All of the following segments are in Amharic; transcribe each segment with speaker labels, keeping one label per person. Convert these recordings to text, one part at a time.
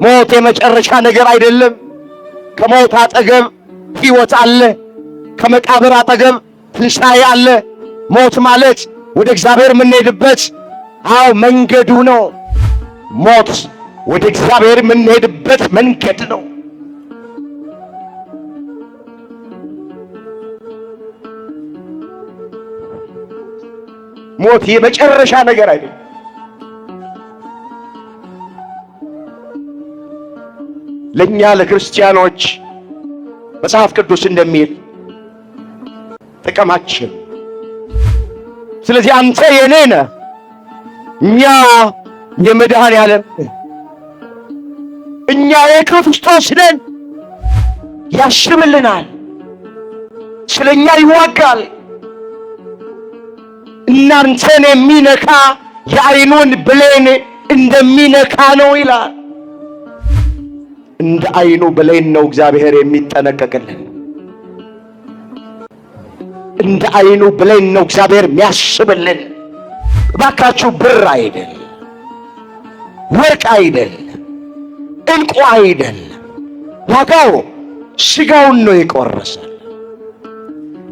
Speaker 1: ሞት የመጨረሻ ነገር አይደለም። ከሞት አጠገብ ሕይወት አለ። ከመቃብር አጠገብ ትንሣኤ አለ። ሞት ማለት ወደ እግዚአብሔር የምንሄድበት መንገዱ ነው። ሞት ወደ እግዚአብሔር የምንሄድበት መንገድ ነው። ሞት የመጨረሻ ነገር አይደለም። ለኛ ለክርስቲያኖች መጽሐፍ ቅዱስ እንደሚል ጥቅማችን። ስለዚህ አንተ የኔ ነህ፣ እኛ የመድኃኔዓለም እኛ የክርስቶስ ነን። ያስብልናል፣ ስለኛ ይዋጋል። እናንተን የሚነካ የዓይኑን ብሌን እንደሚነካ ነው ይላል። እንደ ዓይኑ ብሌን ነው እግዚአብሔር የሚጠነቀቅልን። እንደ ዓይኑ ብሌን ነው እግዚአብሔር የሚያስብልን። እባካችሁ ብር አይደል፣ ወርቅ አይደል፣ ዕንቁ አይደል፣ ዋጋው ሥጋውን ነው የቆረሰል፣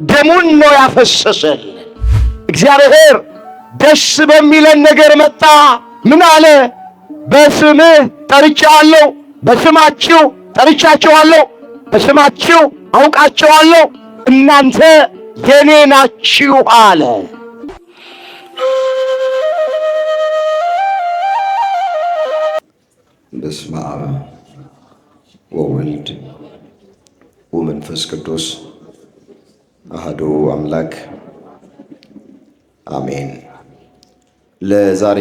Speaker 1: ደሙን ነው ያፈሰሰል። እግዚአብሔር ደስ በሚለን ነገር መጣ። ምን አለ? በስምህ ጠርቼአለሁ፣ በስማችሁ ጠርቻችኋለሁ፣ በስማችሁ አውቃችኋለሁ፣ እናንተ የኔ ናችሁ አለ።
Speaker 2: በስመ አብ ወወልድ ወመንፈስ ቅዱስ አሐዱ አምላክ አሜን። ለዛሬ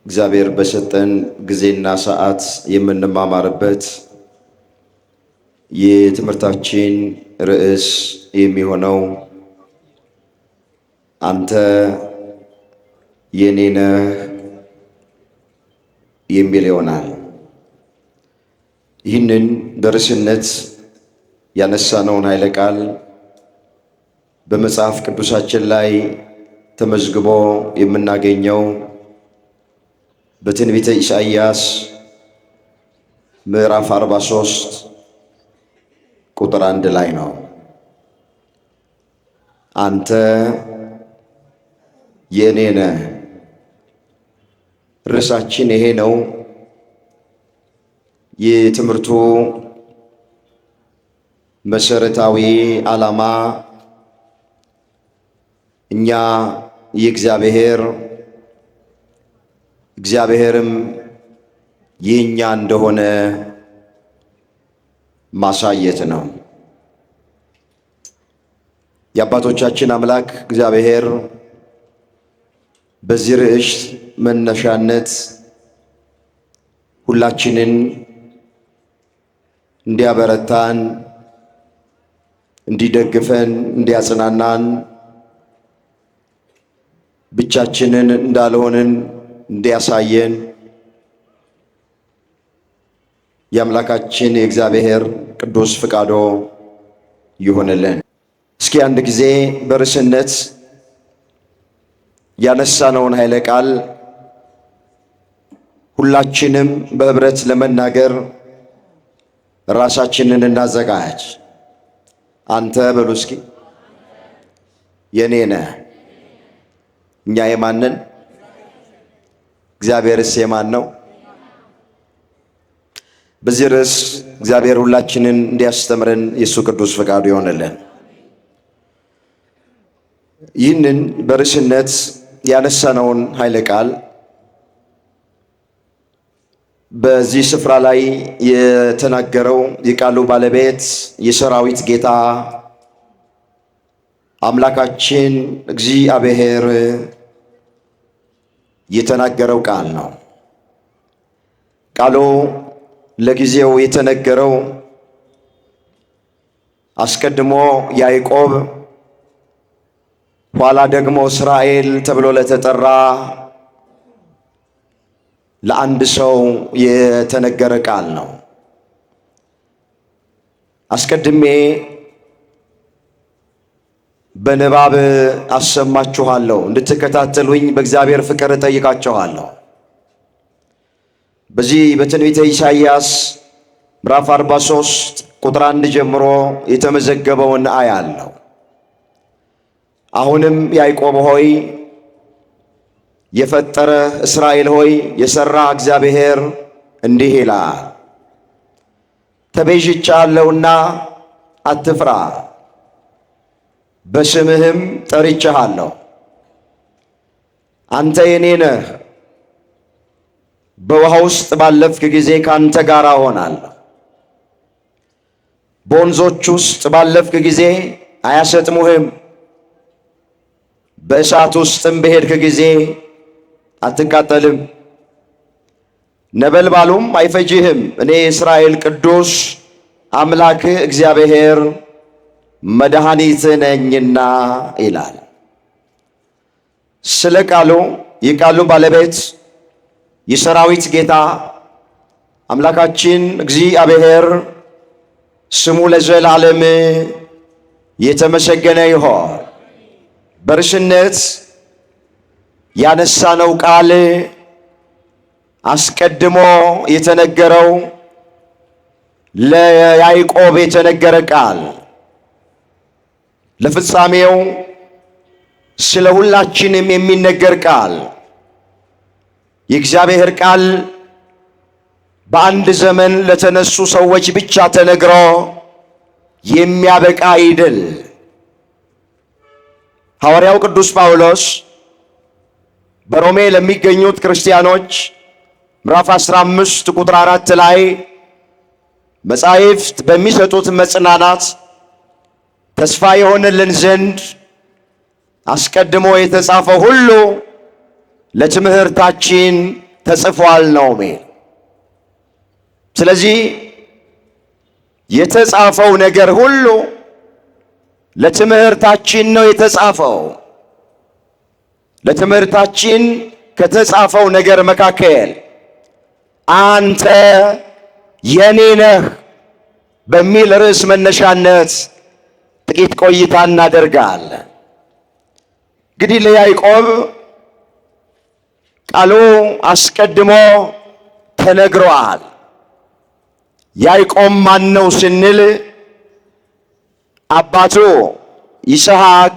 Speaker 2: እግዚአብሔር በሰጠን ጊዜና ሰዓት የምንማማርበት የትምህርታችን ርዕስ የሚሆነው አንተ የኔ ነህ የሚል ይሆናል። ይህንን በርዕስነት ያነሳነውን ኃይለ ቃል በመጽሐፍ ቅዱሳችን ላይ ተመዝግቦ የምናገኘው በትንቢተ ኢሳይያስ ምዕራፍ 43 ቁጥር 1 ላይ ነው። አንተ የኔ ነህ። ርዕሳችን ይሄ ነው። የትምህርቱ መሰረታዊ ዓላማ እኛ የእግዚአብሔር እግዚአብሔርም የኛ እንደሆነ ማሳየት ነው። የአባቶቻችን አምላክ እግዚአብሔር በዚህ ርዕስ መነሻነት ሁላችንን እንዲያበረታን፣ እንዲደግፈን፣ እንዲያጽናናን ብቻችንን እንዳልሆንን እንዲያሳየን የአምላካችን የእግዚአብሔር ቅዱስ ፍቃዶ ይሆንልን። እስኪ አንድ ጊዜ በርዕስነት ያነሳነውን ኃይለ ቃል ሁላችንም በህብረት ለመናገር ራሳችንን እናዘጋጅ። አንተ በሉ እስኪ የኔ ነህ። እኛ የማንን? እግዚአብሔርስ የማን ነው? በዚህ ርዕስ እግዚአብሔር ሁላችንን እንዲያስተምረን የእሱ ቅዱስ ፈቃዱ ይሆንልን። ይህንን በርዕስነት ያነሳነውን ኃይለ ቃል በዚህ ስፍራ ላይ የተናገረው የቃሉ ባለቤት የሰራዊት ጌታ አምላካችን እግዚአብሔር የተናገረው ቃል ነው። ቃሉ ለጊዜው የተነገረው አስቀድሞ ያዕቆብ ኋላ ደግሞ እስራኤል ተብሎ ለተጠራ ለአንድ ሰው የተነገረ ቃል ነው። አስቀድሜ በንባብ አሰማችኋለሁ፣ እንድትከታተሉኝ በእግዚአብሔር ፍቅር እጠይቃችኋለሁ። በዚህ በትንቢተ ኢሳይያስ ምዕራፍ 43 ቁጥር 1 ጀምሮ የተመዘገበውን አያለሁ። አሁንም ያዕቆብ ሆይ የፈጠረ እስራኤል ሆይ የሠራ እግዚአብሔር እንዲህ ይላል፣ ተቤዥቻለሁና አትፍራ፣ በስምህም ጠርቼሃለሁ። አንተ የኔ ነህ። በውሃ ውስጥ ባለፍክ ጊዜ ካንተ ጋር እሆናለሁ። በወንዞች ውስጥ ባለፍክ ጊዜ አያሰጥሙህም። በእሳት ውስጥም በሄድክ ጊዜ አትቃጠልም፣ ነበልባሉም አይፈጅህም። እኔ የእስራኤል ቅዱስ አምላክህ እግዚአብሔር መድኃኒት ነኝና ይላል። ስለ ቃሉ የቃሉ ባለቤት የሰራዊት ጌታ አምላካችን እግዚአብሔር ስሙ ለዘላለም የተመሰገነ ይሁን። በርዕስነት ያነሳነው ቃል አስቀድሞ የተነገረው ለያዕቆብ የተነገረ ቃል ለፍጻሜው ስለ ሁላችንም የሚነገር ቃል የእግዚአብሔር ቃል በአንድ ዘመን ለተነሱ ሰዎች ብቻ ተነግሮ የሚያበቃ አይደል። ሐዋርያው ቅዱስ ጳውሎስ በሮሜ ለሚገኙት ክርስቲያኖች ምዕራፍ 15 ቁጥር 4 ላይ መጻሕፍት በሚሰጡት መጽናናት ተስፋ የሆነልን ዘንድ አስቀድሞ የተጻፈው ሁሉ ለትምህርታችን ተጽፏል ነው። ስለዚህ የተጻፈው ነገር ሁሉ ለትምህርታችን ነው የተጻፈው። ለትምህርታችን ከተጻፈው ነገር መካከል አንተ የኔ ነህ በሚል ርዕስ መነሻነት ጥቂት ቆይታ እናደርጋለን። እንግዲህ ለያዕቆብ ቃሉ አስቀድሞ ተነግሯል። ያዕቆብ ማን ነው ስንል አባቱ ይስሐቅ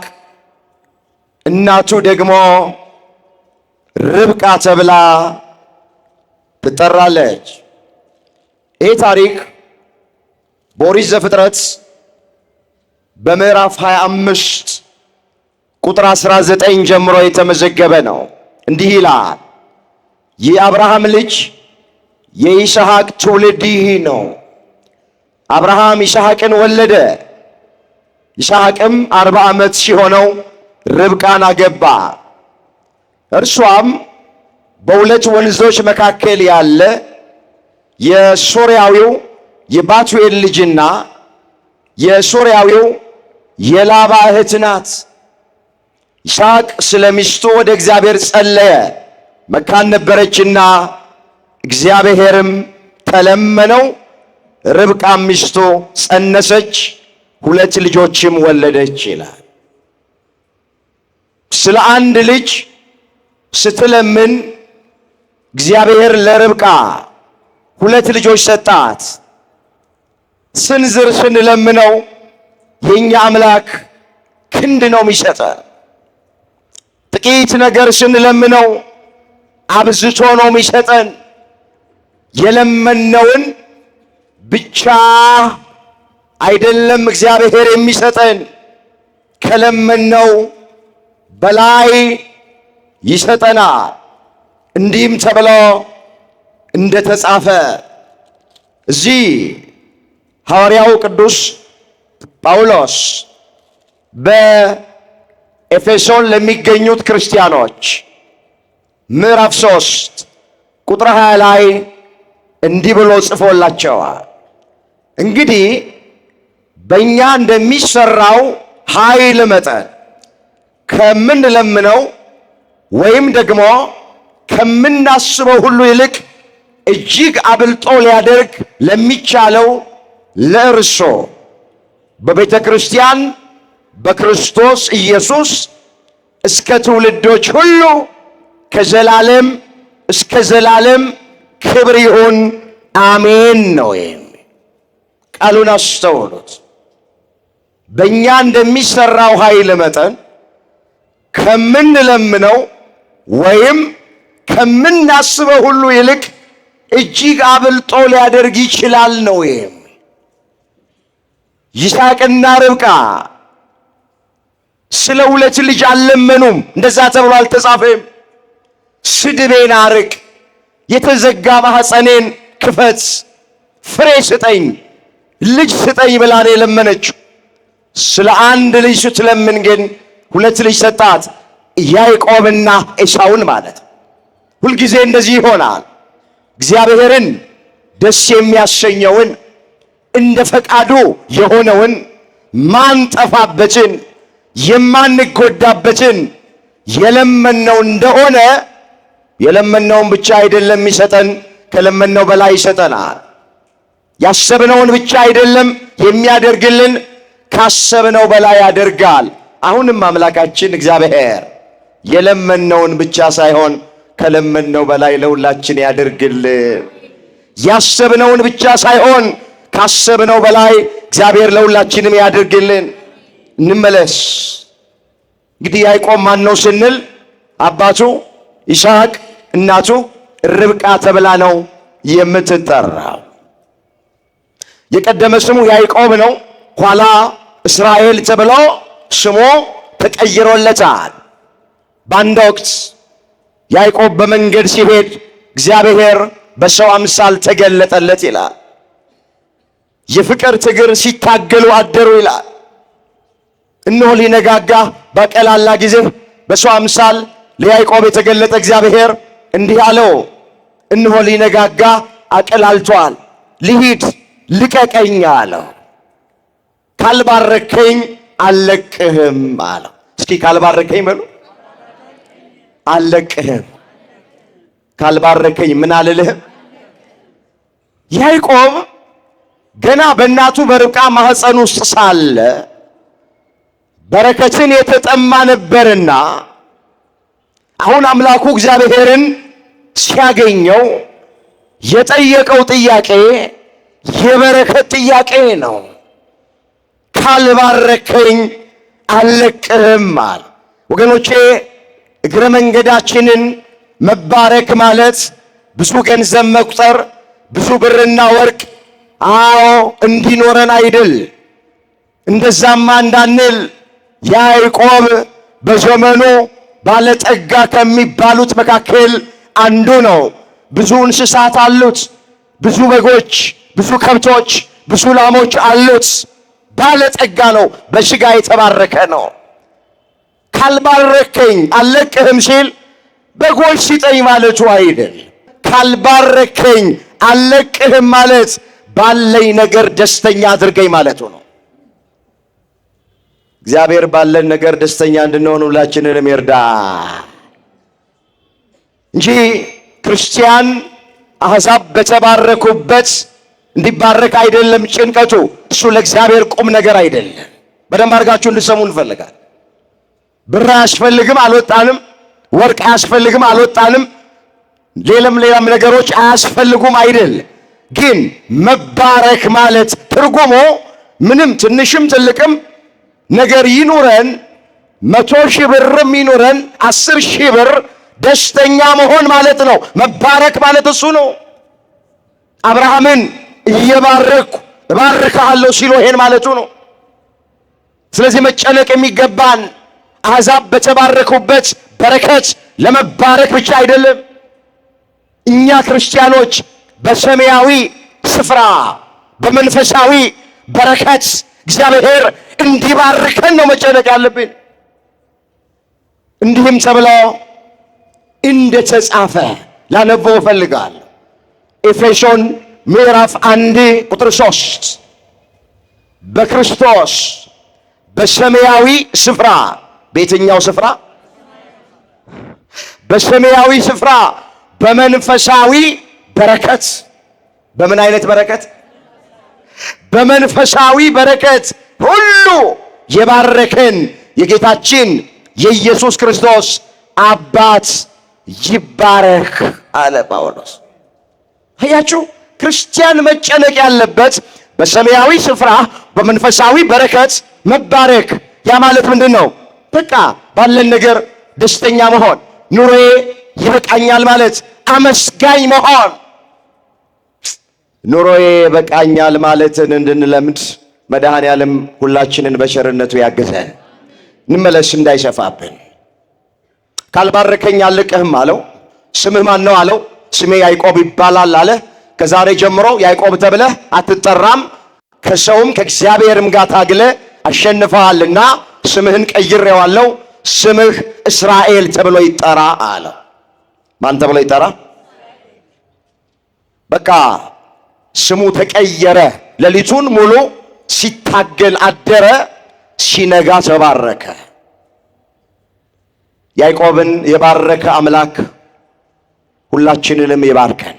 Speaker 2: እናቱ ደግሞ ርብቃ ተብላ ትጠራለች። ይህ ታሪክ በኦሪት ዘፍጥረት በምዕራፍ 25 ቁጥር 19 ጀምሮ የተመዘገበ ነው። እንዲህ ይላል፣ የአብርሃም ልጅ የይስሐቅ ትውልድ ይህ ነው። አብርሃም ይስሐቅን ወለደ። ይስሐቅም 40 ዓመት ሲሆነው ርብቃን አገባ። እርሷም በሁለት ወንዞች መካከል ያለ የሶርያዊው የባቱኤል ልጅና የሶርያዊው የላባ እህት ናት። ይስሐቅ ስለ ሚስቱ ወደ እግዚአብሔር ጸለየ፣ መካን ነበረችና እግዚአብሔርም ተለመነው። ርብቃም ሚስቱ ጸነሰች፣ 2 ልጆችም ወለደች ይላል። ስለ አንድ ልጅ ስትለምን እግዚአብሔር ለርብቃ 2 ልጆች ሰጣት። ስንዝር ስንለምነው የኛ አምላክ ክንድ ነው የሚሰጠን። ጥቂት ነገር ስንለምነው አብዝቶ ነው የሚሰጠን። የለመነውን ብቻ አይደለም እግዚአብሔር የሚሰጠን፣ ከለመነው በላይ ይሰጠናል። እንዲህም ተብሎ እንደተጻፈ እዚህ ሐዋርያው ቅዱስ ጳውሎስ በኤፌሶን ለሚገኙት ክርስቲያኖች ምዕራፍ 3 ቁጥር 20 ላይ እንዲህ ብሎ ጽፎላቸዋል። እንግዲህ በእኛ እንደሚሰራው ኃይል መጠን ከምንለምነው ወይም ደግሞ ከምናስበው ሁሉ ይልቅ እጅግ አብልጦ ሊያደርግ ለሚቻለው ለእርሱ በቤተ ክርስቲያን በክርስቶስ ኢየሱስ እስከ ትውልዶች ሁሉ ከዘላለም እስከ ዘላለም ክብር ይሁን አሜን ነው። ቃሉን አስተውሉት። በእኛ እንደሚሰራው ኃይል መጠን ከምንለምነው ወይም ከምናስበው ሁሉ ይልቅ እጅግ አብልጦ ሊያደርግ ይችላል ነው። ይስሐቅና ርብቃ ስለ 2 ልጅ አልለመኑም። እንደዛ ተብሎ አልተጻፈም። ስድቤን አርቅ፣ የተዘጋ ማኅፀኔን ክፈት፣ ፍሬ ስጠኝ፣ ልጅ ስጠኝ ብላ ነው የለመነችው። ስለ 1 ልጅ ስትለምን ግን 2 ልጅ ሰጣት፣ ያዕቆብና ኤሳውን ማለት። ሁልጊዜ እንደዚህ ይሆናል። እግዚአብሔርን ደስ የሚያሰኘውን እንደ ፈቃዱ የሆነውን ማንጠፋበትን የማንጎዳበትን የለመነው እንደሆነ የለመነውን ብቻ አይደለም የሚሰጠን፣ ከለመነው በላይ ይሰጠናል። ያሰብነውን ብቻ አይደለም የሚያደርግልን፣ ካሰብነው በላይ ያደርጋል። አሁንም አምላካችን እግዚአብሔር የለመነውን ብቻ ሳይሆን ከለመነው በላይ ለሁላችን ያደርግልን። ያሰብነውን ብቻ ሳይሆን ካሰብነው በላይ እግዚአብሔር ለሁላችንም ያደርግልን። እንመለስ። እንግዲህ ያዕቆብ ማን ነው ስንል አባቱ ይስሐቅ፣ እናቱ ርብቃ ተብላ ነው የምትጠራው። የቀደመ ስሙ ያዕቆብ ነው። ኋላ እስራኤል ተብሎ ስሙ ተቀይሮለታል። በአንድ ወቅት ያዕቆብ በመንገድ ሲሄድ እግዚአብሔር በሰው አምሳል ተገለጠለት ይላል። የፍቅር ትግር ሲታገሉ አደሩ ይላል። እነሆ ሊነጋጋ በቀላላ ጊዜ በሰው አምሳል ለያዕቆብ የተገለጠ እግዚአብሔር እንዲህ አለው፣ እነሆ ሊነጋጋ አቀላልቷል፣ ልሂድ ልቀቀኝ አለው። ካልባረከኝ አልለቅህም አለው። እስኪ ካልባረከኝ በሉ። አልለቅህም። ካልባረከኝ ምን አልልህም። ያዕቆብ ገና በእናቱ በርብቃ ማኅፀን ውስጥ ሳለ በረከትን የተጠማ ነበርና አሁን አምላኩ እግዚአብሔርን ሲያገኘው የጠየቀው ጥያቄ የበረከት ጥያቄ ነው። ካልባረከኝ አልለቅህም አለ። ወገኖቼ እግረ መንገዳችንን መባረክ ማለት ብዙ ገንዘብ መቁጠር፣ ብዙ ብርና ወርቅ እንዲኖረን አይደል። እንደዛማ እንዳንል ያዕቆብ በዘመኑ ባለጠጋ ከሚባሉት መካከል አንዱ ነው። ብዙ እንስሳት አሉት፣ ብዙ በጎች፣ ብዙ ከብቶች፣ ብዙ ላሞች አሉት። ባለጠጋ ነው፣ በሥጋ የተባረከ ነው። ካልባረከኝ አልለቅህም ሲል በጎች ሲጠኝ ማለቱ አይደል። ካልባረከኝ አልለቅህም ማለት ባለኝ ነገር ደስተኛ አድርገኝ ማለቱ ነው። እግዚአብሔር ባለን ነገር ደስተኛ እንድንሆን ሁላችንንም ይርዳ እንጂ ክርስቲያን አሕዛብ በተባረኩበት እንዲባረክ አይደለም ጭንቀቱ። እሱ ለእግዚአብሔር ቁም ነገር አይደለም። በደንብ አድርጋችሁ እንድሰሙ እንፈልጋል። ብር አያስፈልግም አልወጣንም፣ ወርቅ አያስፈልግም አልወጣንም፣ ሌላም ነገሮች አያስፈልጉም አይደል። ግን መባረክ ማለት ትርጉሙ ምንም ትንሽም ትልቅም ነገር ይኑረን፣ 100,000 ብርም ይኑረን፣ 10,000 ብር ደስተኛ መሆን ማለት ነው። መባረክ ማለት እሱ ነው። አብርሃምን እየባረኩ እባርክሃለሁ ሲሉ ይሄን ማለቱ ነው። ስለዚህ መጨነቅ የሚገባን አሕዛብ በተባረኩበት በረከት ለመባረክ ብቻ አይደለም። እኛ ክርስቲያኖች በሰማያዊ ስፍራ በመንፈሳዊ በረከት እግዚአብሔር እንዲባርከን ነው መጨነቅ ያለብን። እንዲህም ተብሎ እንደተጻፈ ላነበው እፈልጋለሁ። ኤፌሶን ምዕራፍ 1 ቁጥር 3 በክርስቶስ በሰማያዊ ስፍራ፣ በየትኛው ስፍራ? በሰማያዊ ስፍራ በመንፈሳዊ በረከት። በምን አይነት በረከት? በመንፈሳዊ በረከት ሁሉ የባረከን የጌታችን የኢየሱስ ክርስቶስ አባት ይባረክ አለ ጳውሎስ። አያችሁ፣ ክርስቲያን መጨነቅ ያለበት በሰማያዊ ስፍራ በመንፈሳዊ በረከት መባረክ። ያ ማለት ምንድን ነው? በቃ ባለን ነገር ደስተኛ መሆን፣ ኑሮዬ ይበቃኛል ማለት፣ አመስጋኝ መሆን። ኑሮዬ ይበቃኛል ማለትን እንድንለምድ መድኃኔዓለም ሁላችንን በቸርነቱ ያግዘን። እንመለስ እንዳይሰፋብን። ካልባረከኝ አልለቅህም አለው። ስምህ ማን ነው አለው። ስሜ ያዕቆብ ይባላል አለ። ከዛሬ ጀምሮ ያዕቆብ ተብለህ አትጠራም፣ ከሰውም ከእግዚአብሔርም ጋር ታግለ አሸንፈሃልና ስምህን ቀይሬዋለሁ፣ ስምህ እስራኤል ተብሎ ይጠራ አለ። ማን ተብሎ ይጠራ? በቃ ስሙ ተቀየረ። ሌሊቱን ሙሉ ሲታገል አደረ፣ ሲነጋ ተባረከ። ያዕቆብን የባረከ አምላክ ሁላችንንም ይባርከን።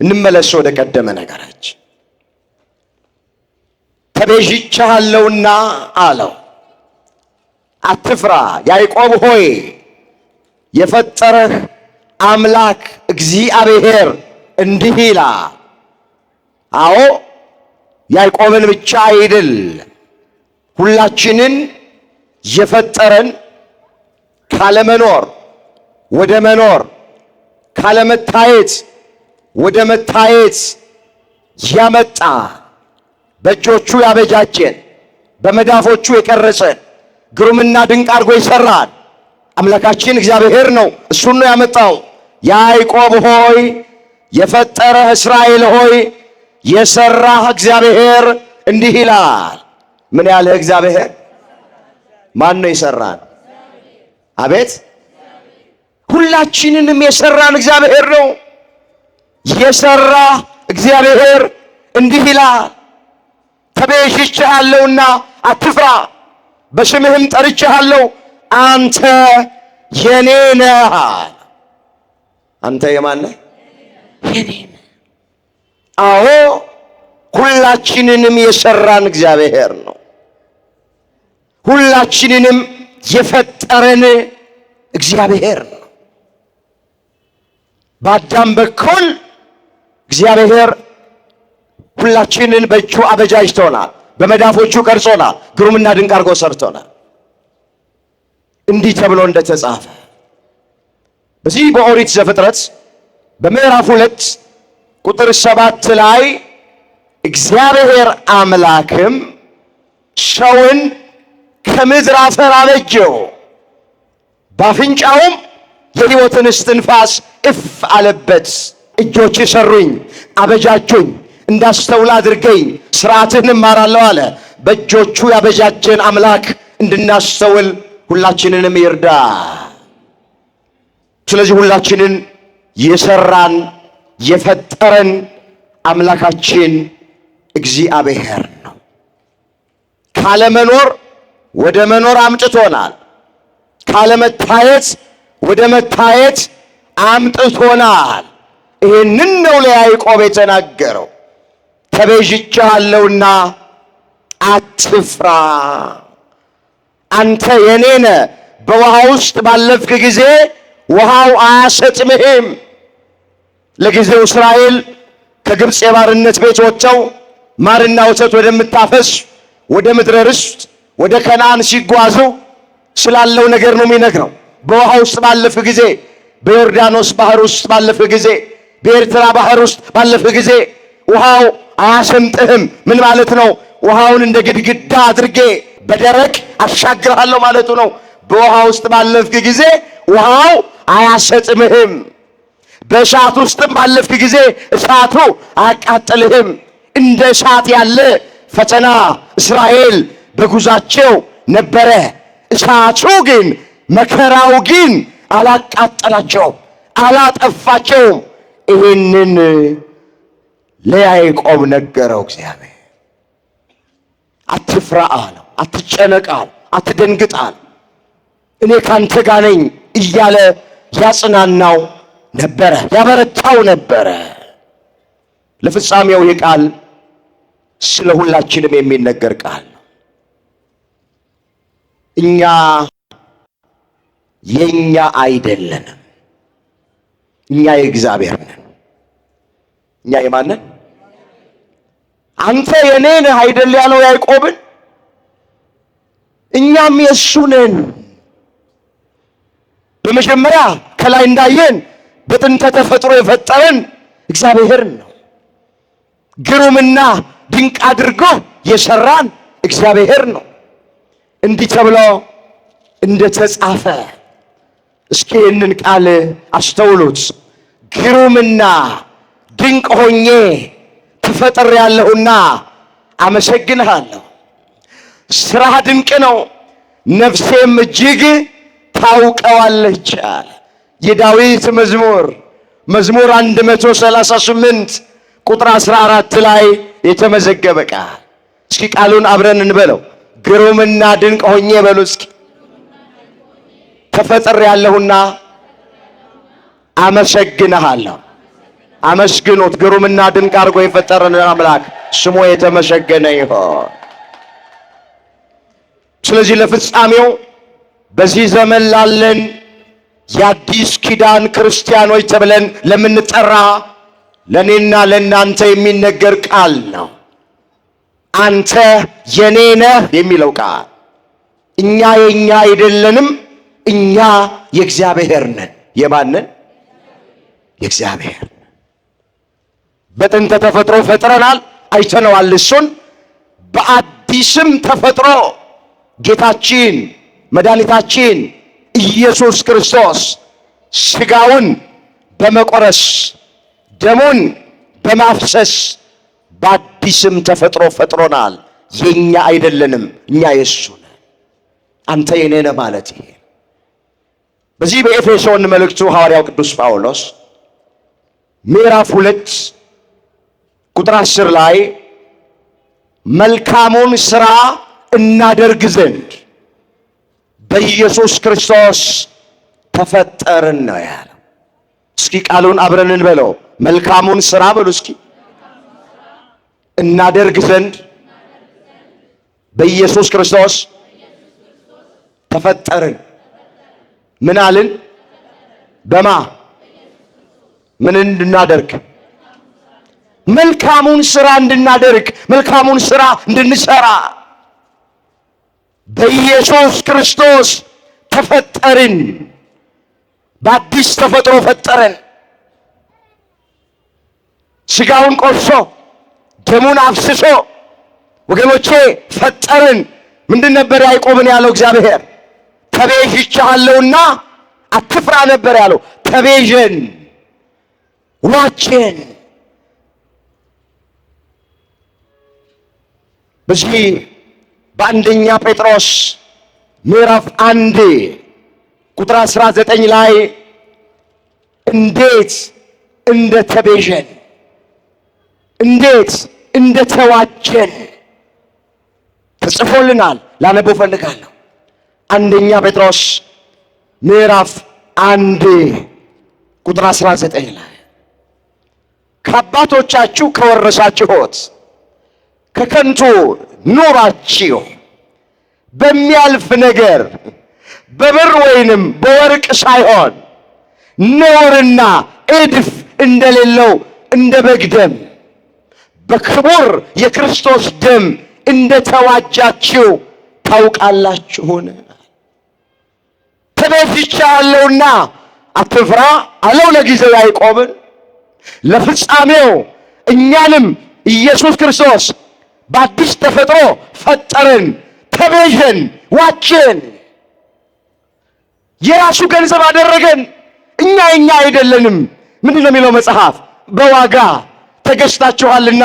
Speaker 2: እንመለስ ወደ ቀደመ ነገራችን። ተቤዥቼሃለሁና አለው። አትፍራ ያዕቆብ ሆይ የፈጠረህ አምላክ እግዚአብሔር እንዲህ ይላል። አዎ ያዕቆብን ብቻ አይደል፣ ሁላችንን የፈጠረን ካለመኖር ወደ መኖር፣ ካለመታየት ወደ መታየት ያመጣ፣ በእጆቹ ያበጃጀን፣ በመዳፎቹ የቀረጸን፣ ግሩምና ድንቅ አድርጎ ይሰራል አምላካችን እግዚአብሔር ነው። እሱን ነው ያመጣው። ያዕቆብ ሆይ የፈጠረህ እስራኤል ሆይ የሰራህ እግዚአብሔር እንዲህ ይላል። ምን ያለህ እግዚአብሔር? ማን ነው የሰራን? አቤት! ሁላችንንም የሰራን እግዚአብሔር ነው። የሰራ እግዚአብሔር እንዲህ ይላል፣ ተቤዥቼሃለሁና አትፍራ፣ በስምህም ጠርቼሃለሁ፣ አንተ የኔ ነህ። አንተ የማን ነህ? የኔ ነህ። አዎ ሁላችንንም የሰራን እግዚአብሔር ነው። ሁላችንንም የፈጠረን እግዚአብሔር ነው። በአዳም በኩል እግዚአብሔር ሁላችንን በእጁ አበጃጅቶናል፣ በመዳፎቹ ቀርጾናል፣ ግሩምና ድንቅ አድርጎ ሰርቶናል። እንዲህ ተብሎ እንደተጻፈ በዚህ በኦሪት ዘፍጥረት በምዕራፍ 2 ቁጥር 7 ላይ እግዚአብሔር አምላክም ሰውን ከምድር አፈር አበጀው፣ በአፍንጫውም የሕይወትን እስትንፋስ እፍ አለበት። እጆች ሰሩኝ፣ አበጃጁኝ፣ እንዳስተውል አድርገኝ፣ ሥርዓትህን እማራለሁ አለ። በእጆቹ ያበጃጀን አምላክ እንድናስተውል ሁላችንንም ይርዳ። ስለዚህ ሁላችንን የሰራን የፈጠረን አምላካችን እግዚአብሔር ነው። ካለመኖር ወደ መኖር አምጥቶናል። ካለመታየት ወደ መታየት አምጥቶናል። ይህንን ነው ለያዕቆብ የተናገረው። ተቤዥቼሃለሁና አትፍራ፣ አንተ የኔ ነህ። በውሃ ውስጥ ባለፍክ ጊዜ ውሃው አያሰጥምህም። ለጊዜው እስራኤል ከግብፅ የባርነት ቤት ወጥተው ማርና ወተት ወደምታፈስ ወደ ምድረ ርስት ወደ ከነዓን ሲጓዙ ስላለው ነገር ነው የሚነግረው። በውሃ ውስጥ ባለፍክ ጊዜ፣ በዮርዳኖስ ባህር ውስጥ ባለፍክ ጊዜ፣ በኤርትራ ባህር ውስጥ ባለፍክ ጊዜ ውሃው አያሰምጥህም። ምን ማለት ነው? ውሃውን እንደ ግድግዳ አድርጌ በደረቅ አሻግርሃለሁ ማለቱ ነው። በውሃ ውስጥ ባለፍክ ጊዜ ውሃው አያሰጥምህም። በእሳት ውስጥም ባለፍክ ጊዜ እሳቱ አያቃጥልህም። እንደ እሳት ያለ ፈተና እስራኤል በጉዟቸው ነበረ። እሳቱ ግን መከራው ግን አላቃጠላቸውም፣ አላጠፋቸውም። ይህንን ለያዕቆብ ነገረው እግዚአብሔር። አትፍራ አለው፣ አትጨነቅ አለው፣ አትደንግጥ አለው። እኔ ካንተ ጋር ነኝ እያለ ያጽናናው ነበረ፣ ያበረታው ነበረ። ለፍጻሜው ይህ ቃል ስለ ሁላችንም የሚነገር ቃል ነው። እኛ የኛ አይደለንም፣ እኛ የእግዚአብሔር ነን። እኛ የማንን? አንተ የኔ ነህ አይደል ያለው ያዕቆብን? እኛም የእሱ ነን። በመጀመሪያ ከላይ እንዳየን በጥንተ ተፈጥሮ የፈጠረን እግዚአብሔር ነው። ግሩምና ድንቅ አድርጎ የሰራን እግዚአብሔር ነው። እንዲህ ተብሎ እንደተጻፈ እስኪ ይህንን ቃል አስተውሉት። ግሩምና ድንቅ ሆኜ ተፈጥሬአለሁና አመሰግንሃለሁ። ስራህ ድንቅ ነው፣ ነፍሴም እጅግ ታውቀዋለች አለ። የዳዊት መዝሙር 138 ቁጥር 14 ላይ የተመዘገበ ቃል። እስኪ ቃሉን አብረን እንበለው። ግሩምና ድንቅ ሆኜ በሉ እስኪ። ተፈጥሬአለሁና አመሰግንሃለሁ። አመስግኑት። ግሩምና ድንቅ አድርጎ የፈጠረን አምላክ ስሙ የተመሰገነ ይሁን። ስለዚህ ለፍጻሜው በዚህ ዘመን ላለን የአዲስ ኪዳን ክርስቲያኖች ተብለን ለምንጠራ ለኔና ለናንተ የሚነገር ቃል ነው። አንተ የኔ ነህ የሚለው ቃል እኛ የኛ አይደለንም፣ እኛ የእግዚአብሔር ነን። የማንን? የእግዚአብሔር። በጥንተ ተፈጥሮ ፈጥረናል፣ አይተነዋል። እሱን በአዲስም ተፈጥሮ ጌታችን መድኃኒታችን ኢየሱስ ክርስቶስ ሥጋውን በመቆረስ ደሙን በማፍሰስ በአዲስም ተፈጥሮ ፈጥሮናል። የኛ አይደለንም፣ እኛ የሱ ነን። አንተ የኔ ነህ ማለት ይሄ። በዚህ በኤፌሶን መልእክቱ ሐዋርያው ቅዱስ ጳውሎስ ምዕራፍ 2 ቁጥር 10 ላይ መልካሙን ሥራ እናደርግ ዘንድ በኢየሱስ ክርስቶስ ተፈጠርን ነው ያለው። እስኪ ቃሉን አብረን እንበለው። መልካሙን ሥራ በሉ እስኪ። እናደርግ ዘንድ በኢየሱስ ክርስቶስ ተፈጠርን። ምን አልን? በማ ምን እንድናደርግ? መልካሙን ሥራ እንድናደርግ፣ መልካሙን ሥራ እንድንሰራ በኢየሱስ ክርስቶስ ተፈጠርን። በአዲስ ተፈጥሮ ፈጠረን። ሥጋውን ቆርሶ ደሙን አፍስሶ ወገኖቼ ፈጠረን። ምንድን ነበር ያዕቆብን ያለው እግዚአብሔር? ተቤዥቻለሁና አትፍራ ነበር ያለው። ተቤዥን፣ ዋችን። በዚህ በአንደኛ ጴጥሮስ ምዕራፍ 1 ቁጥር 19 ላይ እንዴት እንደተቤዠን እንዴት እንደተዋጀን ተጽፎልናል። ላነበው ፈልጋለሁ። አንደኛ ጴጥሮስ ምዕራፍ 1 ቁጥር 19 ላይ ከአባቶቻችሁ ከወረሳችሁት ከከንቱ ኑራችሁ በሚያልፍ ነገር በብር ወይንም በወርቅ ሳይሆን ነውርና እድፍ እንደሌለው እንደ በግ ደም በክቡር የክርስቶስ ደም እንደተዋጃችሁ ታውቃላችሁን? ተቤዥቻለሁና አትፍራ አለው ለጊዜው ያዕቆብን። ለፍጻሜው እኛንም ኢየሱስ ክርስቶስ በአዲስ ተፈጥሮ ፈጠረን፣ ተቤዠን፣ ዋችን፣ የራሱ ገንዘብ አደረገን። እኛ የኛ አይደለንም። ምንድን ነው የሚለው መጽሐፍ? በዋጋ ተገዝታችኋልና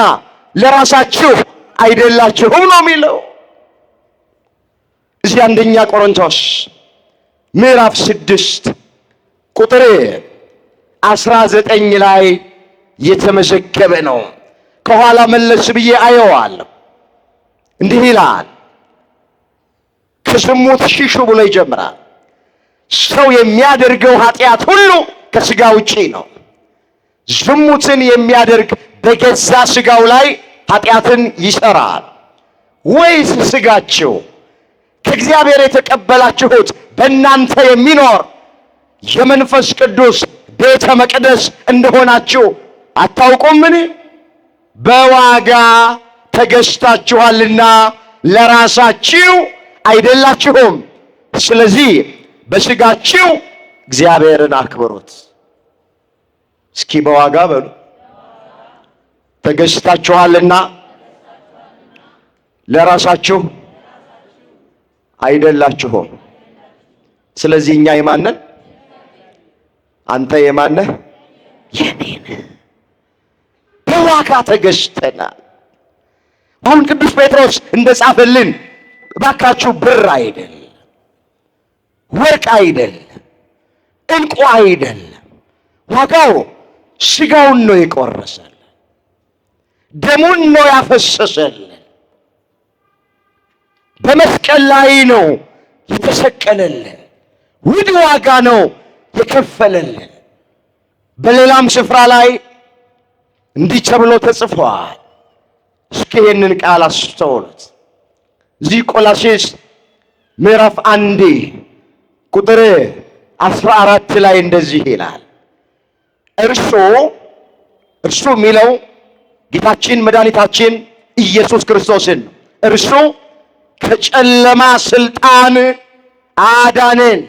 Speaker 2: ለራሳችሁ አይደላችሁም ነው የሚለው። እዚህ አንደኛ ቆሮንቶስ ምዕራፍ 6 ቁጥር 19 ላይ የተመዘገበ ነው። ከኋላ መለስ ብዬ አየዋለሁ። እንዲህ ይላል፣ ከዝሙት ሽሹ ብሎ ይጀምራል። ሰው የሚያደርገው ኃጢአት ሁሉ ከሥጋ ውጪ ነው። ዝሙትን የሚያደርግ በገዛ ሥጋው ላይ ኃጢአትን ይሠራል። ወይስ ሥጋችሁ ከእግዚአብሔር የተቀበላችሁት በእናንተ የሚኖር የመንፈስ ቅዱስ ቤተ መቅደስ እንደሆናችሁ አታውቁምን? በዋጋ ተገዝታችኋልና ለራሳችሁ አይደላችሁም። ስለዚህ በሥጋችሁ እግዚአብሔርን አክብሩት። እስኪ በዋጋ በሉ። ተገዝታችኋልና ለራሳችሁ አይደላችሁም። ስለዚህ እኛ የማነን? አንተ የማነህ? የኔን። በዋጋ ተገዝተናል። አሁን ቅዱስ ጴጥሮስ እንደጻፈልን እባካችሁ ብር አይደል፣ ወርቅ አይደል፣ ዕንቁ አይደል፣ ዋጋው ሥጋውን ነው የቆረሰልን፣ ደሙን ነው ያፈሰሰልን፣ በመስቀል ላይ ነው የተሰቀለልን፣ ውድ ዋጋ ነው የከፈለልን። በሌላም ስፍራ ላይ እንዲህ ተብሎ ተጽፏል። እስኪ ይህንን ቃል አስተውሉት። እዚህ ቆላስይስ ምዕራፍ 1 ቁጥር 14 ላይ እንደዚህ ይላል። እርሱ የሚለው ጌታችን መድኃኒታችን ኢየሱስ ክርስቶስን እርሱ ከጨለማ ስልጣን አዳነን፣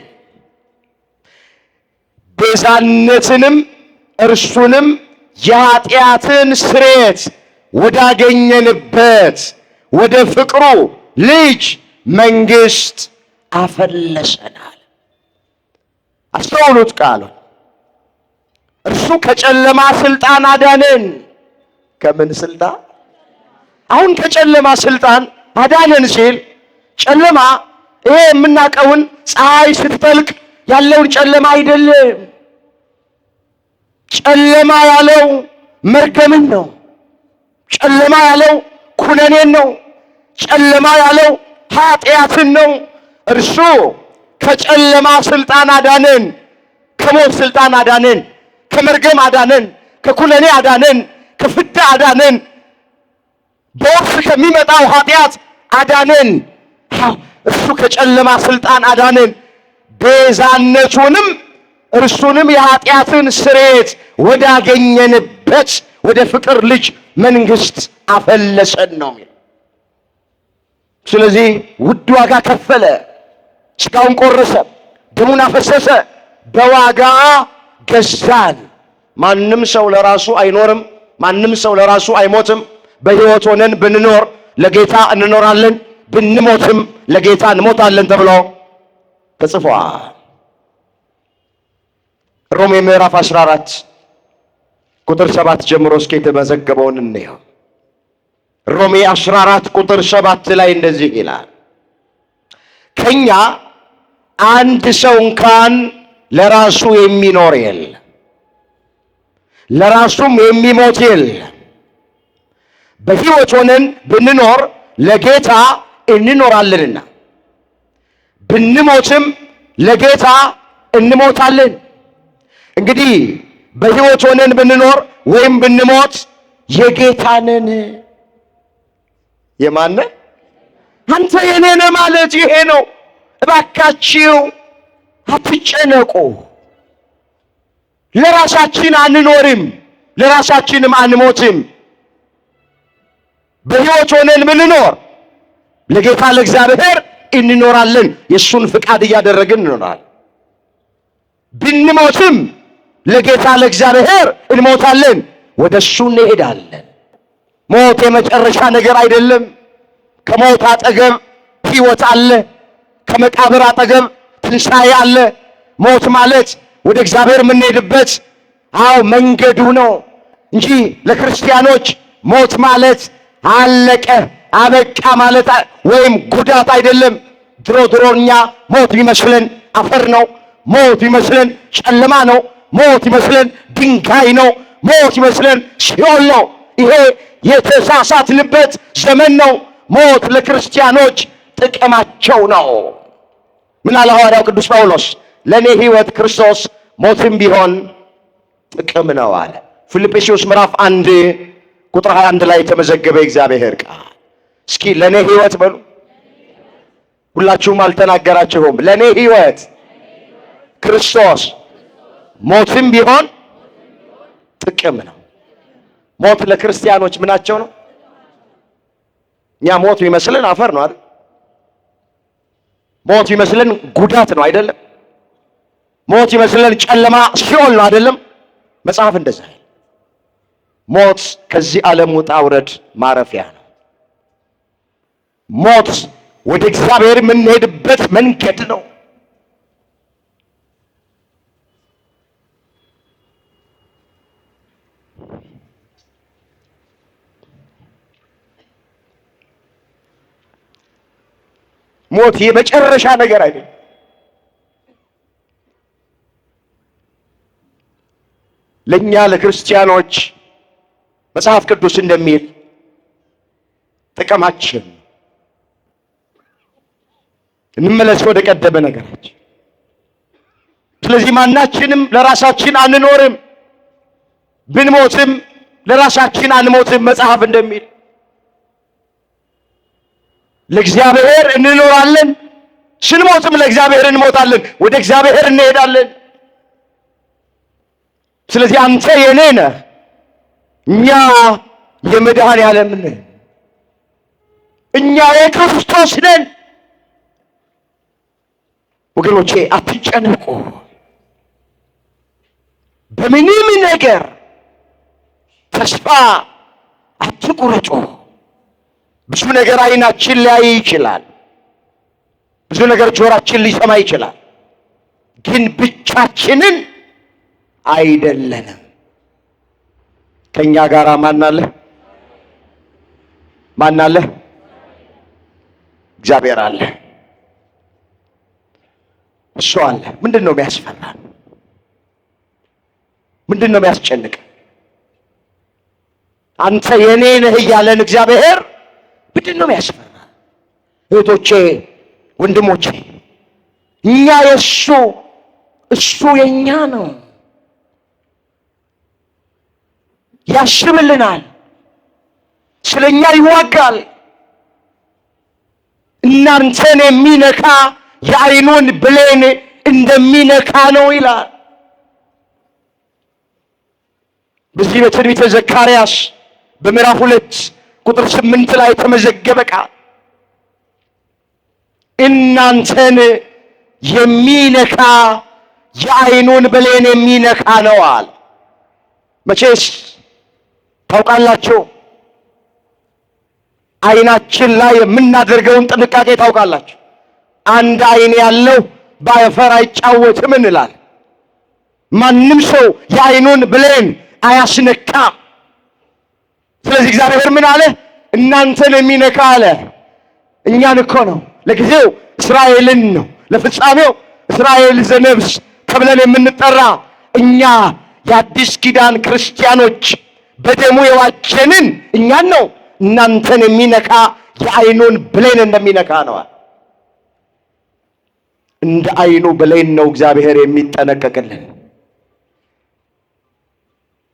Speaker 2: ቤዛነትንም እርሱንም የኃጢአትን ስርየት ወዳገኘንበት ወደ ፍቅሩ ልጅ መንግሥት አፈለሰናል። አስተውሉት ቃሉን። እርሱ ከጨለማ ስልጣን አዳነን። ከምን ስልጣን? አሁን ከጨለማ ስልጣን አዳነን ሲል ጨለማ ይሄ የምናውቀውን ፀሐይ ስትጠልቅ ያለውን ጨለማ አይደለም። ጨለማ ያለው መርገምን ነው። ጨለማ ያለው ኩነኔን ነው። ጨለማ ያለው ኃጢአትን ነው። እርሱ ከጨለማ ስልጣን አዳነን፣ ከሞት ስልጣን አዳነን፣ ከመርገም አዳነን፣ ከኩነኔ አዳነን፣ ከፍዳ አዳነን፣ በወቅት ከሚመጣው ኃጢአት አዳነን። እርሱ ከጨለማ ስልጣን አዳነን፣ ቤዛነቱንም እርሱንም የኃጢአትን ስርየት ወዳገኘንበት ወደ ፍቅር ልጅ መንግሥት አፈለሰን ነው የሚለው። ስለዚህ ውድ ዋጋ ከፈለ፣ ሥጋውን ቆረሰ፣ ደሙን አፈሰሰ፣ በዋጋ ገዛን። ማንም ሰው ለራሱ አይኖርም። ማንም ሰው ለራሱ አይሞትም። በሕይወት ሆነን ብንኖር ለጌታ እንኖራለን፣ ብንሞትም ለጌታ እንሞታለን ተብሎ ተጽፏል። ሮሜ ምዕራፍ 14 ቁጥር 7 ጀምሮ እስከ የተመዘገበውን እንየው። ሮሜ 14 ቁጥር 7 ላይ እንደዚህ ይላል፣ ከኛ አንድ ሰው እንኳን ለራሱ የሚኖር የለም፣ ለራሱም የሚሞት የለም። በሕይወት ሆነን ብንኖር ለጌታ እንኖራለንና ብንሞትም ለጌታ እንሞታለን። እንግዲህ በሕይወት ሆነን ብንኖር ወይም ብንሞት የጌታ ነን። የማነ? አንተ የኔ ነህ ማለት ይሄ ነው። እባካችሁ አትጨነቁ። ለራሳችን አንኖርም፣ ለራሳችንም አንሞትም። በሕይወት ሆነን ብንኖር ለጌታ ለእግዚአብሔር እንኖራለን። የእሱን ፍቃድ እያደረግን እንኖራለን። ብንሞትም ለጌታ ለእግዚአብሔር እንሞታለን፣ ወደ እሱ እንሄዳለን። ሞት የመጨረሻ ነገር አይደለም። ከሞት አጠገብ ሕይወት አለ። ከመቃብር አጠገብ ትንሣኤ አለ። ሞት ማለት ወደ እግዚአብሔር የምንሄድበት መንገዱ ነው እንጂ ለክርስቲያኖች ሞት ማለት አለቀ አበቃ ማለት ወይም ጉዳት አይደለም። ድሮ እኛ ሞት ቢመስለን አፈር ነው። ሞት ቢመስለን ጨለማ ነው። ሞት ቢመስለን ድንጋይ ነው። ሞት ቢመስለን ሲኦል ነው። ይሄ የተሳሳትንበት ዘመን ነው። ሞት ለክርስቲያኖች ጥቅማቸው ነው። ምን አለ ሐዋርያው ቅዱስ ጳውሎስ? ለእኔ ሕይወት ክርስቶስ ሞትም ቢሆን ጥቅም ነው አለ። ፊልጵስዩስ ምዕራፍ 1 ቁጥር 21 ላይ የተመዘገበ እግዚአብሔር ቃል። እስኪ ለእኔ ሕይወት በሉ። ሁላችሁም አልተናገራችሁም። ለእኔ ሕይወት ክርስቶስ ሞትም ቢሆን ጥቅም ነው። ሞት ለክርስቲያኖች ምናቸው ነው? እኛ ሞት ይመስልን አፈር ነው አይደል? ሞት ይመስልን ጉዳት ነው አይደለም? ሞት ይመስልን ጨለማ ሲኦል ነው አይደለም? መጽሐፍ እንደዛ ሞት ከዚህ ዓለም ውጣ ውረድ ማረፊያ ነው። ሞት ወደ እግዚአብሔር የምንሄድበት መንገድ ነው። ሞት የመጨረሻ ነገር አይደለም። ለኛ ለክርስቲያኖች መጽሐፍ ቅዱስ እንደሚል ጥቅማችን እንመለስ ወደ ቀደመ ነገራችን። ስለዚህ ማናችንም ለራሳችን አንኖርም፣ ብንሞትም ለራሳችን አንሞትም። መጽሐፍ እንደሚል ለእግዚአብሔር እንኖራለን፣ ስንሞትም ለእግዚአብሔር እንሞታለን፣ ወደ እግዚአብሔር እንሄዳለን። ስለዚህ አንተ የኔ ነህ፣ እኛ የመድኃኔዓለም ነን፣ እኛ የክርስቶስ ነን። ወገኖቼ አትጨነቁ፣ በምንም ነገር ተስፋ አትቁረጡ። ብዙ ነገር አይናችን ሊያይ ይችላል፣ ብዙ ነገር ጆሮአችን ሊሰማ ይችላል፣ ግን ብቻችንን አይደለንም። ከኛ ጋር ማን አለ? ማን አለ? እግዚአብሔር አለ። እሱ አለ። ምንድን ነው የሚያስፈራን? ምንድን ነው የሚያስጨንቅ? አንተ የኔ ነህ እያለን እግዚአብሔር ምንድን ነው የሚያስፈራ? እህቶቼ፣ ወንድሞቼ፣ እኛ የእሱ እሱ የኛ ነው። ያስብልናል፣ ስለኛ ይዋጋል። እናንተን የሚነካ የዓይኑን ብሌን እንደሚነካ ነው ይላል። በዚህ በትንቢተ ዘካርያስ በምዕራፍ 2 ቁጥር 8 ላይ ተመዘገበ ቃል እናንተን የሚነካ የዓይኑን ብሌን የሚነካ ነዋል። መቼስ ታውቃላችሁ፣ ዓይናችን ላይ የምናደርገውን ጥንቃቄ ታውቃላችሁ። አንድ ዓይን ያለው በአፈር አይጫወትም እንላል። ማንም ሰው የዓይኑን ብሌን አያስነካም። ስለዚህ እግዚአብሔር ምን አለ? እናንተን የሚነካ አለ። እኛን እኮ ነው። ለጊዜው እስራኤልን ነው፣ ለፍጻሜው እስራኤል ዘነፍስ ተብለን የምንጠራ እኛ የአዲስ ኪዳን ክርስቲያኖች በደሙ የዋጀንን እኛን ነው። እናንተን የሚነካ የዓይኑን ብሌን እንደሚነካ ነዋል። እንደ ዓይኑ ብሌን ነው እግዚአብሔር የሚጠነቀቅልን።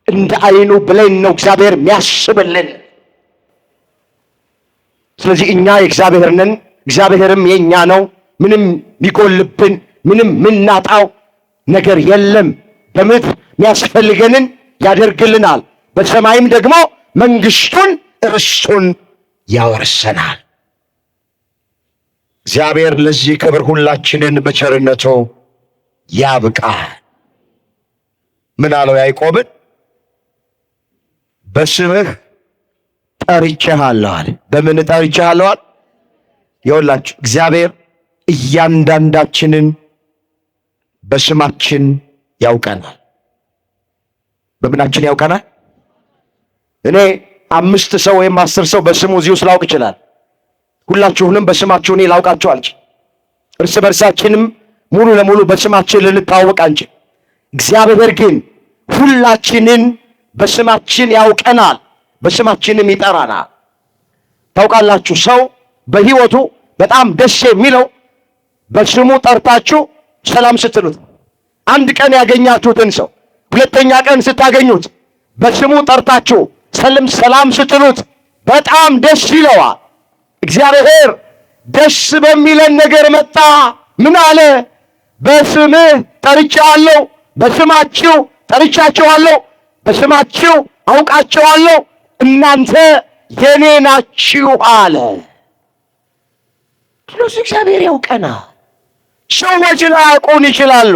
Speaker 2: እንደ ዓይኑ ብሌን ነው እግዚአብሔር የሚያስብልን። ስለዚህ እኛ የእግዚአብሔር ነን፣ እግዚአብሔርም የኛ ነው። ምንም የሚጎልብን ምንም ምናጣው ነገር የለም። በምድር የሚያስፈልገንን ያደርግልናል፣ በሰማይም ደግሞ መንግስቱን ርስቱን ያወርሰናል። እግዚአብሔር ለዚህ ክብር ሁላችንን በቸርነቱ ያብቃል። ምን አለው ያዕቆብን? በስምህ ጠርቼሃለሁ አለ። በምን ጠርቼሃለሁ አለ? ይኸውላችሁ እግዚአብሔር እያንዳንዳችንን በስማችን ያውቀናል። በምናችን ያውቀናል? እኔ 5 ሰው ወይም 10 ሰው በስሙ እዚህ ውስጥ ላውቅ ይችላል። ሁላችሁንም በስማችሁ እኔ ላውቃችሁ አልችል። እርስ በርሳችንም ሙሉ ለሙሉ በስማችን ልንታወቅ አንችል። እግዚአብሔር ግን ሁላችንን በስማችን ያውቀናል፣ በስማችንም ይጠራናል። ታውቃላችሁ፣ ሰው በሕይወቱ በጣም ደስ የሚለው በስሙ ጠርታችሁ ሰላም ስትሉት። አንድ ቀን ያገኛችሁትን ሰው ሁለተኛ ቀን ስታገኙት በስሙ ጠርታችሁ ሰላም ስትሉት በጣም ደስ ይለዋል። እግዚአብሔር ደስ በሚለን ነገር መጣ። ምን አለ? በስምህ ጠርቼሃለሁ፣ በስማችሁ ጠርቻችኋለሁ፣ በስማችሁ
Speaker 1: አውቃቸዋለሁ፣ እናንተ የኔ ናችሁ አለ። ስለዚህ እግዚአብሔር ያውቀናል። ሰዎች ላያውቁን ይችላሉ።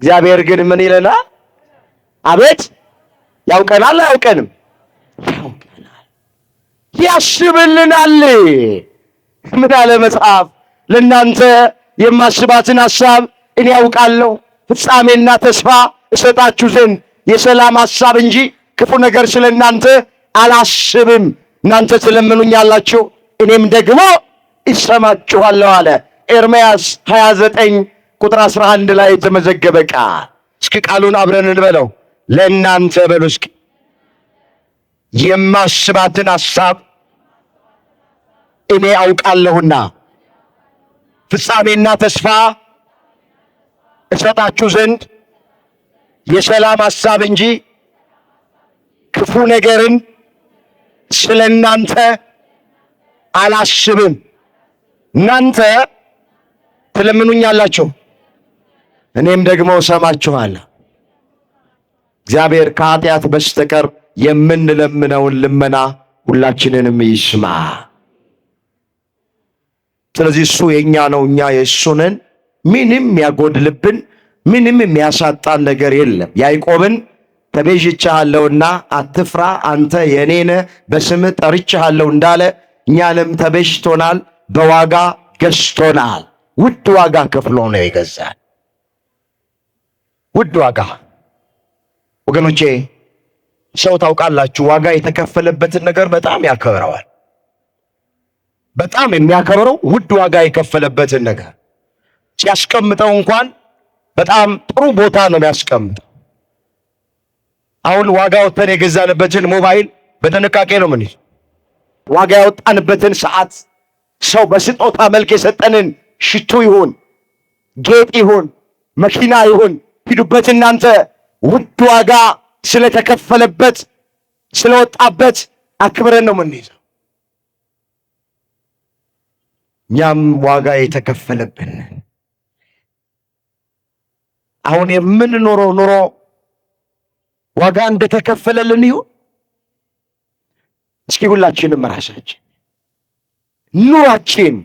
Speaker 1: እግዚአብሔር ግን ምን ይለናል? አቤት ያውቀናል። አያውቀንም? ያውቀናል፣ ያስብልናል። ምን አለ መጽሐፍ? ለእናንተ የማስባትን ሐሳብ እኔ ያውቃለሁ፣ ፍጻሜና ተስፋ እሰጣችሁ ዘንድ የሰላም ሐሳብ እንጂ ክፉ ነገር ስለ እናንተ አላስብም። እናንተ ትለምኑኛላችሁ፣ እኔም ደግሞ ይሰማችኋለሁ አለ። ኤርምያስ 29 ቁጥር 11 ላይ የተመዘገበ ቃል። እስኪ ቃሉን አብረን እንበለው። ለእናንተ በሉ እስኪ የማስባትን ሐሳብ እኔ አውቃለሁና ፍጻሜና ተስፋ እሰጣችሁ ዘንድ የሰላም ሐሳብ እንጂ ክፉ ነገርን ስለ እናንተ አላስብም። እናንተ ትለምኑኛላችሁ፣ እኔም ደግሞ እሰማችኋለሁ። እግዚአብሔር ከኃጢአት በስተቀር የምንለምነውን ልመና ሁላችንንም ይስማ። ስለዚህ እሱ የእኛ ነው፣ እኛ የእሱ ነን። ምንም ያጎድልብን፣ ምንም የሚያሳጣን ነገር የለም። ያዕቆብን ተቤዥቻለሁና አትፍራ፣ አንተ የኔ ነህ፣ በስምህ ጠርቼሃለሁ እንዳለ እኛንም ተቤዥቶናል፣ በዋጋ ገዝቶናል። ውድ ዋጋ ከፍሎ ነው የገዛን። ውድ ዋጋ ወገኖቼ፣ ሰው ታውቃላችሁ፣ ዋጋ የተከፈለበትን ነገር በጣም ያከብረዋል። በጣም የሚያከብረው ውድ ዋጋ የከፈለበትን ነገር ሲያስቀምጠው እንኳን በጣም ጥሩ ቦታ ነው የሚያስቀምጠው። አሁን ዋጋ ወጥተን የገዛንበትን ሞባይል በጥንቃቄ ነው ምን ዋጋ ያወጣንበትን ሰዓት፣ ሰው በስጦታ መልክ የሰጠንን ሽቱ ይሁን ጌጥ ይሁን መኪና ይሁን ሂዱበት እናንተ ውድ ዋጋ ስለተከፈለበት ስለወጣበት አክብረን ነው የምንይዘው። እኛም ዋጋ የተከፈለብን አሁን የምንኖረው ኑሮ ዋጋ እንደተከፈለልን ይሁን? እስኪ ሁላችንም ራሳችን ኑሯችን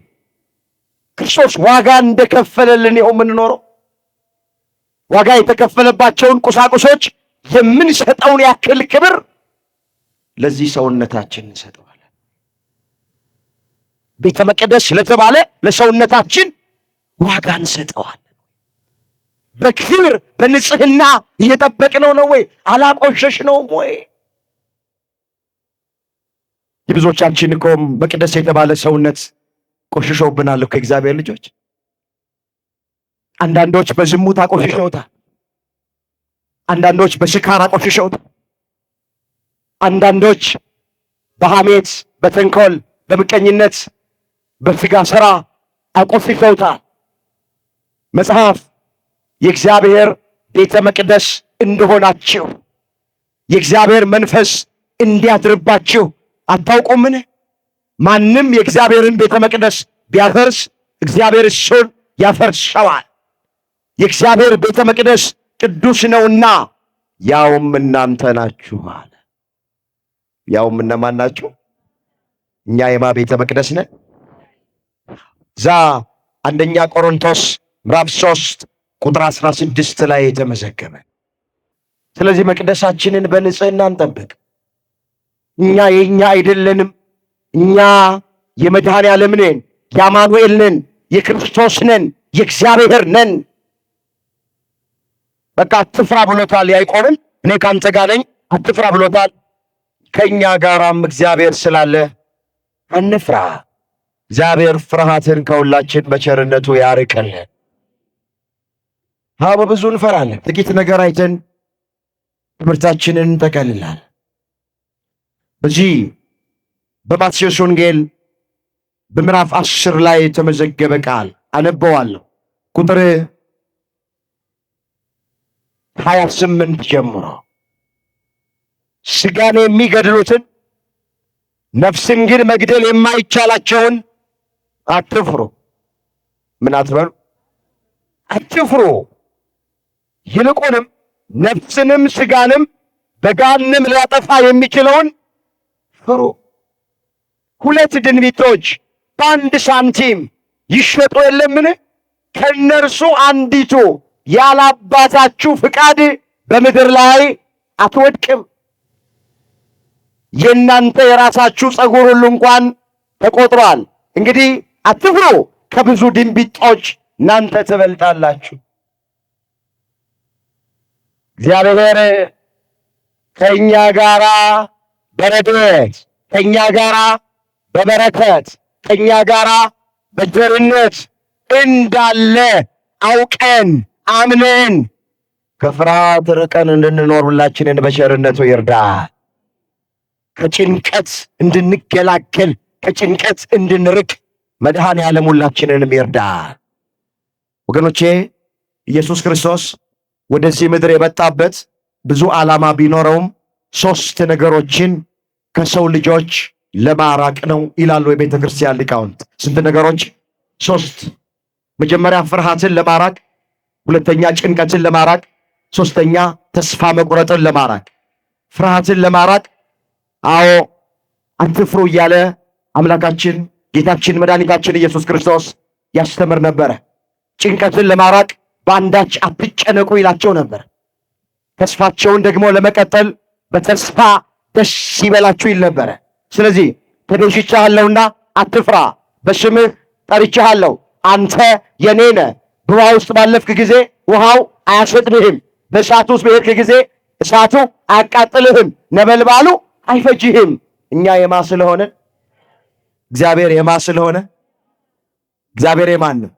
Speaker 1: ክርስቶስ ዋጋ እንደከፈለልን ይሁን የምንኖረው? ዋጋ የተከፈለባቸውን ቁሳቁሶች የምንሰጠውን ያክል ክብር ለዚህ ሰውነታችን እንሰጠዋለን። ቤተ መቅደስ ለተባለ ለሰውነታችን ዋጋ እንሰጠዋለን። በክብር በንጽህና እየጠበቅነው ነው ወይ? አላቆሸሽነውም ወይ? የብዙዎቻችን እኮ መቅደስ የተባለ ሰውነት ቆሽሸውብናል እኮ እግዚአብሔር ልጆች። አንዳንዶች በዝሙት አቆሽሸውታል። አንዳንዶች በስካር አቆሽሸውታል። አንዳንዶች በሐሜት፣ በተንኮል፣ በምቀኝነት፣ በስጋ ሥራ አቆሽሸውታል። መጽሐፍ የእግዚአብሔር ቤተ መቅደስ እንደሆናችሁ የእግዚአብሔር መንፈስ እንዲያድርባችሁ አታውቁምን? ማንም የእግዚአብሔርን ቤተ መቅደስ ቢያፈርስ እግዚአብሔር እሱን ያፈርሰዋል። የእግዚአብሔር ቤተ መቅደስ ቅዱስ ነውና ያውም እናንተ ናችሁ አለ። ያውም እነማን ናችሁ? እኛ የማ ቤተ መቅደስ ነን? እዛ አንደኛ ቆሮንቶስ ምዕራፍ 3 ቁጥር 16 ላይ የተመዘገበ። ስለዚህ መቅደሳችንን በንጽህና እንጠብቅ። እኛ የኛ አይደለንም። እኛ የመድኃኔ ዓለም ነን፣ የአማኑኤል ነን፣ የክርስቶስ ነን፣ የእግዚአብሔር ነን። በቃ አትፍራ ብሎታል ያዕቆብን። እኔ ካንተ ጋር ነኝ አትፍራ ብሎታል። ከእኛ ጋራም እግዚአብሔር ስላለ አንፍራ። እግዚአብሔር ፍርሃትን ከሁላችን በቸርነቱ ያርቅልን። በብዙ እንፈራለን። ጥቂት ነገር አይተን ትምህርታችንን እንጠቀልላለን። በዚህ በማቴዎስ ወንጌል በምዕራፍ 10 ላይ የተመዘገበ ቃል አነበዋለሁ። ቁጥር 28 ጀምሮ ሥጋን የሚገድሉትን ነፍስን ግን መግደል የማይቻላቸውን አትፍሩ። ምን አትበሉ? አትፍሩ። ይልቁንም ነፍስንም ሥጋንም በገሃነም ሊያጠፋ የሚችለውን ፍሩ። 2 ድንቢጦች በ1 ሳንቲም ይሸጡ የለምን? ከእነርሱ አንዲቱ ያለ አባታችሁ ፍቃድ በምድር ላይ አትወድቅም። የእናንተ የራሳችሁ ፀጉር ሁሉ እንኳን ተቆጥሯል። እንግዲህ አትፍሩ፣ ከብዙ ድንቢጦች እናንተ ትበልጣላችሁ። እግዚአብሔር ከእኛ ጋራ በረድኤት፣ ከእኛ ጋራ በበረከት፣ ከእኛ ጋራ በቸርነት እንዳለ አውቀን አምነን ከፍርሃት ርቀን እንድንኖር ሁላችንን በቸርነቱ ይርዳ። ከጭንቀት እንድንገላገል፣ ከጭንቀት እንድንርቅ መድኃኔዓለም ሁላችንንም ይርዳ። ወገኖቼ ኢየሱስ ክርስቶስ ወደዚህ ምድር የመጣበት ብዙ ዓላማ ቢኖረውም 3 ነገሮችን ከሰው ልጆች ለማራቅ ነው ይላሉ የቤተ ክርስቲያን ሊቃውንት። ስንት ነገሮች? 3። መጀመሪያ ፍርሃትን ለማራቅ፣ 2ኛ ጭንቀትን ለማራቅ፣ 3ኛ ተስፋ መቁረጥን ለማራቅ። ፍርሃትን ለማራቅ አዎ አትፍሩ እያለ አምላካችን ጌታችን መድኃኒታችን ኢየሱስ ክርስቶስ ያስተምር ነበረ። ጭንቀትን ለማራቅ በአንዳች አትጨነቁ ይላቸው ነበር። ተስፋቸውን ደግሞ ለመቀጠል በተስፋ ደስ ይበላችሁ ይል ነበረ። ስለዚህ ተቤዥቼሃለሁና አትፍራ፣ በስምህ ጠርቼሃለሁ፣ አንተ የኔ ነህ። በውሃ ውስጥ ባለፍክ ጊዜ ውሃው አያሰጥምህም፣ በእሳቱ ውስጥ በሄድክ ጊዜ እሳቱ አያቃጥልህም፣ ነበልባሉ አይፈጅህም። እኛ የማ ስለሆነ እግዚአብሔር የማ ስለሆነ እግዚአብሔር የማን ነው?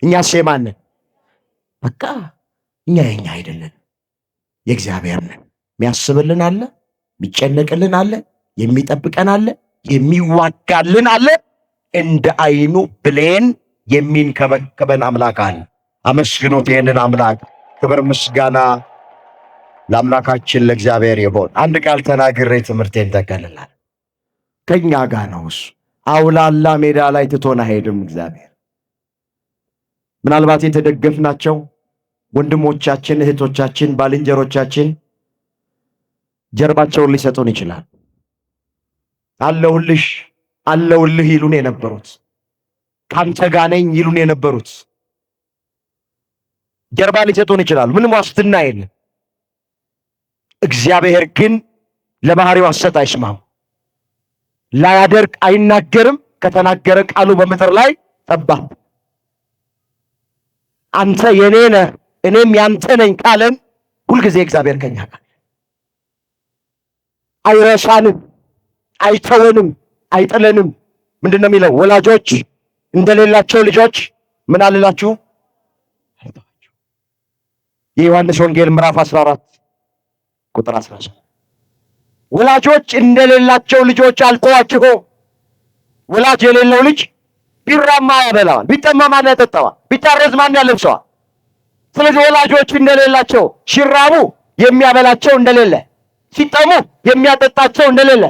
Speaker 1: እኛስ የማን ነን? በቃ እኛ የኛ አይደለን፣ የእግዚአብሔር ነን። የሚያስብልን አለ፣ የሚጨነቅልን አለ፣ የሚጠብቀን አለ፣ የሚዋጋልን አለ፣ እንደ አይኑ ብሌን የሚንከበከበን አምላክ አለ። አመስግኑት ይህንን አምላክ። ክብር ምስጋና ለአምላካችን ለእግዚአብሔር ይሁን። አንድ ቃል ተናግሬ ትምህርቴን ጠቀልላለሁ። ከእኛ ጋር ነው እሱ። አውላላ ሜዳ ላይ ትቶን አይሄድም እግዚአብሔር። ምናልባት የተደገፍናቸው ወንድሞቻችን፣ እህቶቻችን፣ ባልንጀሮቻችን ጀርባቸውን ሊሰጡን ይችላል። አለሁልሽ አለሁልህ ይሉን የነበሩት፣ ካንተ ጋር ነኝ ይሉን የነበሩት ጀርባ ሊሰጡን ይችላሉ። ምንም ዋስትና የለም። እግዚአብሔር ግን ለባህሪው ሐሰት አይስማም። ላያደርግ አይናገርም። ከተናገረ ቃሉ በምድር ላይ ጠባ። አንተ የኔ ነህ እኔም ያንተ ነኝ ካለን ሁልጊዜ እግዚአብሔር ከኛ ጋር አይረሳንም፣ አይተወንም፣ አይጥለንም። ምንድን ነው የሚለው? ወላጆች እንደሌላቸው ልጆች ምን አልላችሁ? የዮሐንስ ወንጌል ምዕራፍ 14 ቁጥር 17 ወላጆች እንደሌላቸው ልጆች አልተዋችሁም። ወላጅ የሌለው ልጅ ቢራማ ያበላዋል፣ ቢጠማ ማን ያጠጣዋል፣ ቢታረዝ ማን ያለብሰዋል። ስለዚህ ወላጆች እንደሌላቸው፣ ሲራቡ የሚያበላቸው እንደሌለ፣ ሲጠሙ የሚያጠጣቸው እንደሌለ፣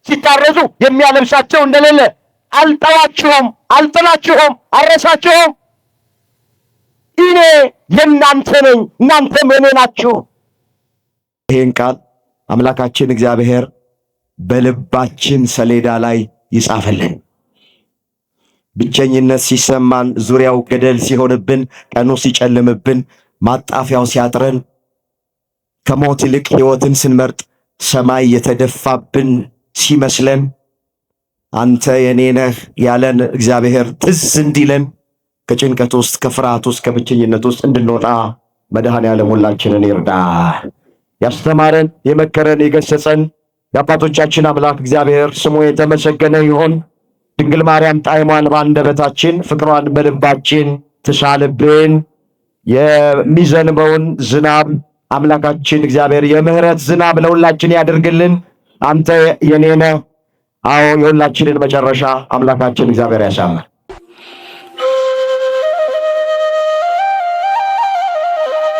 Speaker 1: ሲታረዙ የሚያለብሳቸው እንደሌለ አልጠዋችሁም፣ አልጥላችሁም፣ አልረሳችሁም። እኔ የእናንተ ነኝ፣ እናንተም የኔ ናችሁ። ይህን ቃል አምላካችን እግዚአብሔር በልባችን ሰሌዳ ላይ ይጻፈልን። ብቸኝነት ሲሰማን፣ ዙሪያው ገደል ሲሆንብን፣ ቀኑ ሲጨልምብን፣ ማጣፊያው ሲያጥረን፣ ከሞት ይልቅ ሕይወትን ስንመርጥ፣ ሰማይ የተደፋብን ሲመስለን፣ አንተ የኔ ነህ ያለን እግዚአብሔር ትዝ እንዲለን ከጭንቀት ውስጥ፣ ከፍርሃት ውስጥ፣ ከብቸኝነት ውስጥ እንድንወጣ መድኃኔዓለም ሁላችንን ይርዳ። ያስተማረን፣ የመከረን፣ የገሰጸን የአባቶቻችን አምላክ እግዚአብሔር ስሙ የተመሰገነ ይሁን። ድንግል ማርያም ጣዕሟን በአንደበታችን ፍቅሯን በልባችን ትሳልብን። የሚዘንበውን ዝናብ አምላካችን እግዚአብሔር የምህረት ዝናብ ለሁላችን ያደርግልን። አንተ የኔ ነህ። አዎ የሁላችንን መጨረሻ አምላካችን እግዚአብሔር ያሳምር።